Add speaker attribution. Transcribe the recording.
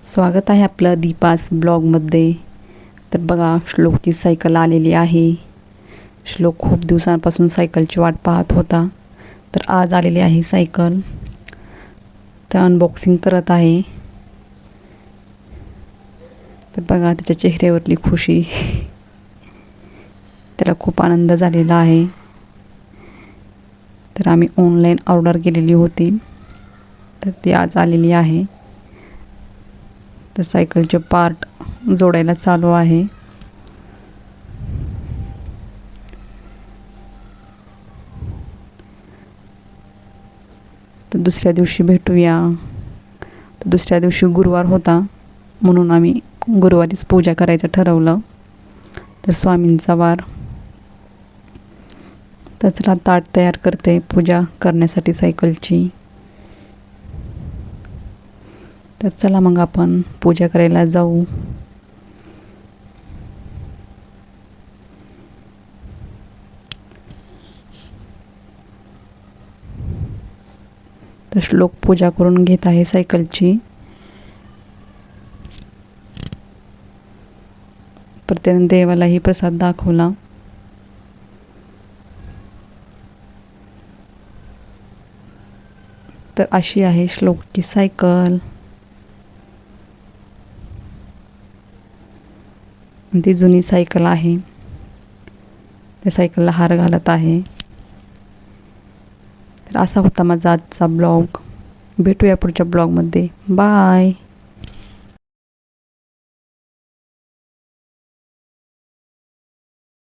Speaker 1: स्वागत आहे आपलं दीपास ब्लॉगमध्ये. तर बघा, श्लोकची सायकल आलेली आहे. श्लोक खूप दिवसांपासून सायकलची वाट पाहत होता. तर आज आलेली आहे सायकल. तर अनबॉक्सिंग करत आहे. तर बघा त्याच्या चेहऱ्यावरली खुशी. त्याला खूप आनंद झालेला आहे. तर आम्ही ऑनलाईन ऑर्डर केलेली होती, तर ती आज आलेली आहे. तर सायकलचे पार्ट जोडायला चालू आहे. तर दुसऱ्या दिवशी भेटूया. तर दुसऱ्या दिवशी गुरुवार होता, म्हणून आम्ही गुरुवारीच पूजा करायचं ठरवलं. तर स्वामींचा वार. तर चला ताट तयार करते पूजा करण्यासाठी सायकलची. तर चला मग आपण पूजा करायला जाऊ. तर श्लोक पूजा करून घेत आहे सायकलची. प्रत्येक देवालाही प्रसाद दाखवला. तर अशी आहे श्लोकची सायकल. ती जुनी सायकल आहे. त्या सायकलला हार घालत आहे. तर असा होता माझा आजचा ब्लॉग. भेटूया पुढच्या ब्लॉगमध्ये. बाय.